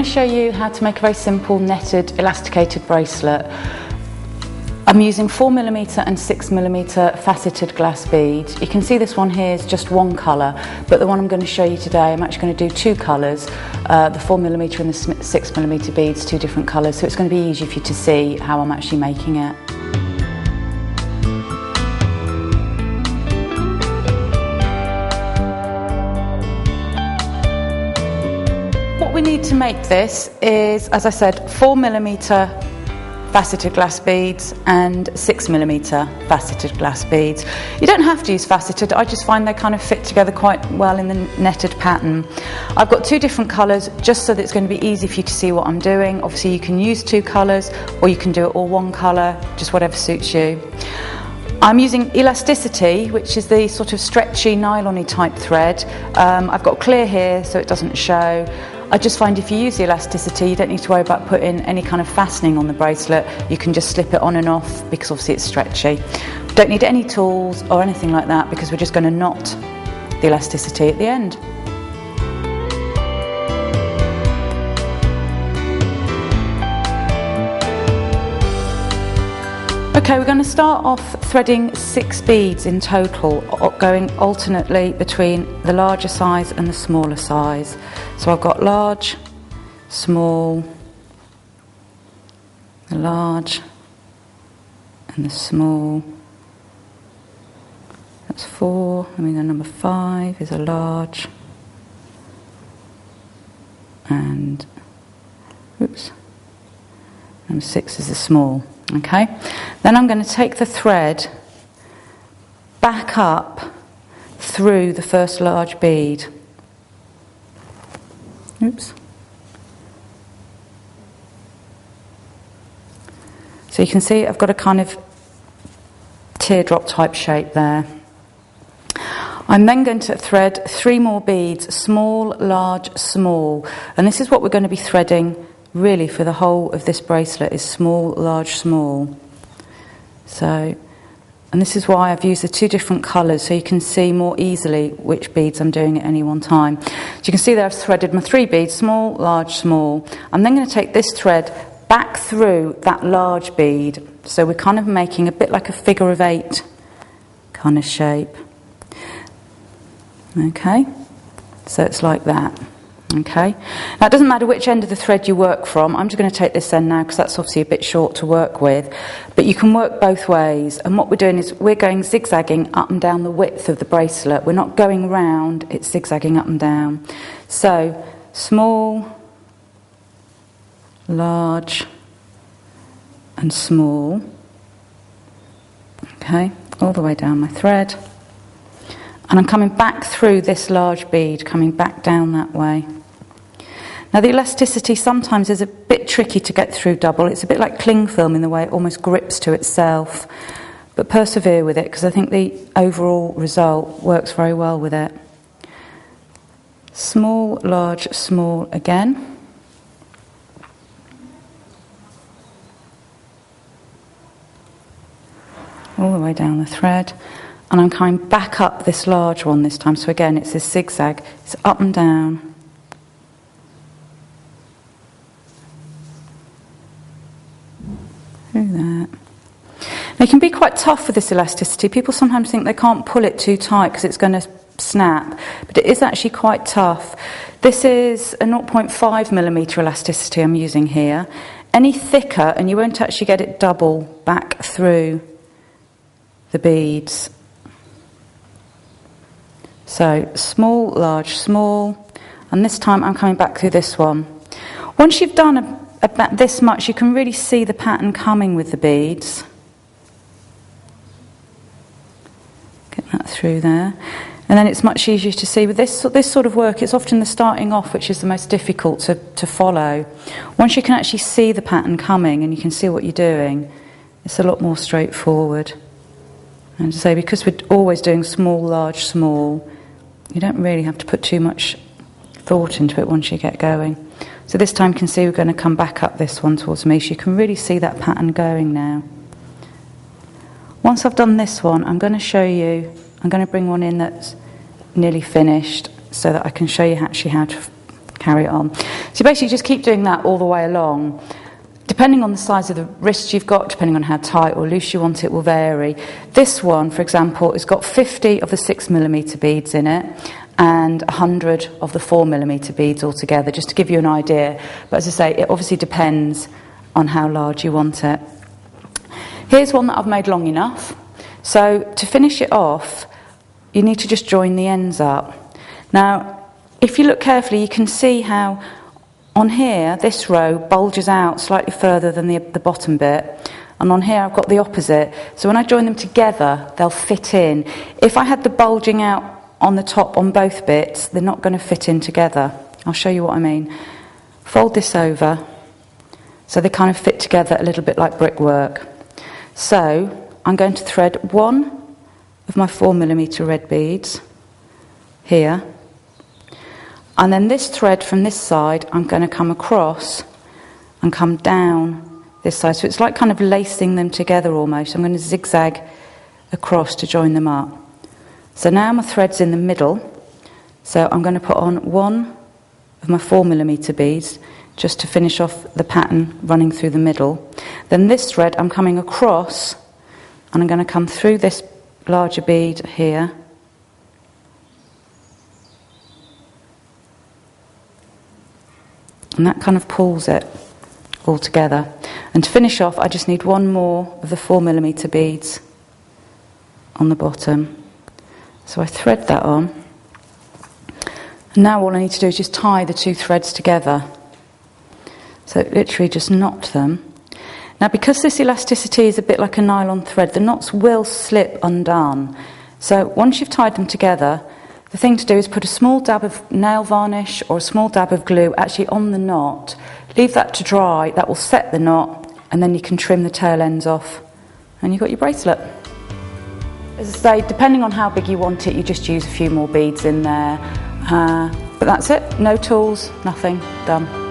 to show you how to make a very simple netted elasticated bracelet. I'm using 4mm and 6mm faceted glass beads. You can see this one here is just one colour, but the one I'm going to show you today, I'm actually going to do two colours, the 4mm and the 6mm beads, two different colours, so it's going to be easy for you to see how I'm actually making it. What we need to make this is, as I said, 4mm faceted glass beads and 6mm faceted glass beads. You don't have to use faceted, I just find they kind of fit together quite well in the netted pattern. I've got two different colours just so that it's going to be easy for you to see what I'm doing. Obviously you can use two colours or you can do it all one colour, just whatever suits you. I'm using elasticity, which is the sort of stretchy nylon-y type thread. I've got clear here so it doesn't show. I just find if you use the elasticity, you don't need to worry about putting any kind of fastening on the bracelet. You can just slip it on and off because obviously it's stretchy. Don't need any tools or anything like that because we're just going to knot the elasticity at the end. Okay, we're going to start off threading 6 beads in total, going alternately between the larger size and the smaller size. So I've got large, small, the large and the small. That's 4, I mean the number 5 is a large and number 6 is a small. Okay, then I'm going to take the thread back up through the first large bead. So you can see I've got a kind of teardrop type shape there. I'm then going to thread 3 more beads, small, large, small, and this is what we're going to be threading really for the whole of this bracelet, is small, large, small. So, and this is why I've used the two different colours so you can see more easily which beads I'm doing at any one time. So you can see there I've threaded my 3 beads, small, large, small. I'm then going to take this thread back through that large bead, so we're kind of making a bit like a figure of 8 kind of shape. Okay, so it's like that. Okay, now it doesn't matter which end of the thread you work from. I'm just going to take this end now because that's obviously a bit short to work with, but you can work both ways, and what we're doing is we're going zigzagging up and down the width of the bracelet. We're not going round, it's zigzagging up and down. So small, large and small. Okay, all the way down my thread, and I'm coming back through this large bead, coming back down that way. Now the elasticity sometimes is a bit tricky to get through double. It's a bit like cling film in the way it almost grips to itself, but persevere with it because I think the overall result works very well with it. Small, large, small again. All the way down the thread. And I'm coming back up this large one this time. So again, it's this zigzag. It's up and down. Through that. Now, it can be quite tough with this elasticity. People sometimes think they can't pull it too tight because it's going to snap. But it is actually quite tough. This is a 0.5mm elasticity I'm using here. Any thicker, and you won't actually get it double back through the beads. So small, large, small, and this time I'm coming back through this one. Once you've done about this much, you can really see the pattern coming with the beads. Get that through there. And then it's much easier to see with this sort of work. It's often the starting off which is the most difficult to follow. Once you can actually see the pattern coming and you can see what you're doing, it's a lot more straightforward. And to say, because we're always doing small, large, small, you don't really have to put too much thought into it once you get going. So this time you can see we're going to come back up this one towards me, so you can really see that pattern going now. Once I've done this one, I'm going to show you, I'm going to bring one in that's nearly finished so that I can show you actually how carry it on. So you basically just keep doing that all the way along. Depending on the size of the wrist you've got, depending on how tight or loose you want it, will vary. This one, for example, has got 50 of the 6mm beads in it and 100 of the 4mm beads altogether, just to give you an idea. But as I say, it obviously depends on how large you want it. Here's one that I've made long enough. So to finish it off, you need to just join the ends up. Now, if you look carefully, you can see how on here, this row bulges out slightly further than the bottom bit. And on here, I've got the opposite. So when I join them together, they'll fit in. If I had the bulging out on the top on both bits, they're not going to fit in together. I'll show you what I mean. Fold this over so they kind of fit together a little bit like brickwork. So I'm going to thread one of my 4mm red beads here. And then this thread from this side, I'm going to come across and come down this side. So it's like kind of lacing them together almost. I'm going to zigzag across to join them up. So now my thread's in the middle. So I'm going to put on one of my 4mm beads just to finish off the pattern running through the middle. Then this thread, I'm coming across and I'm going to come through this larger bead here. And that kind of pulls it all together. And to finish off, I just need one more of the 4mm beads on the bottom. So I thread that on. And now all I need to do is just tie the two threads together. So literally just knot them. Now because this elasticity is a bit like a nylon thread, the knots will slip undone. So once you've tied them together, the thing to do is put a small dab of nail varnish or a small dab of glue actually on the knot. Leave that to dry, that will set the knot, and then you can trim the tail ends off and you've got your bracelet. As I say, depending on how big you want it, you just use a few more beads in there. But that's it, no tools, nothing, done.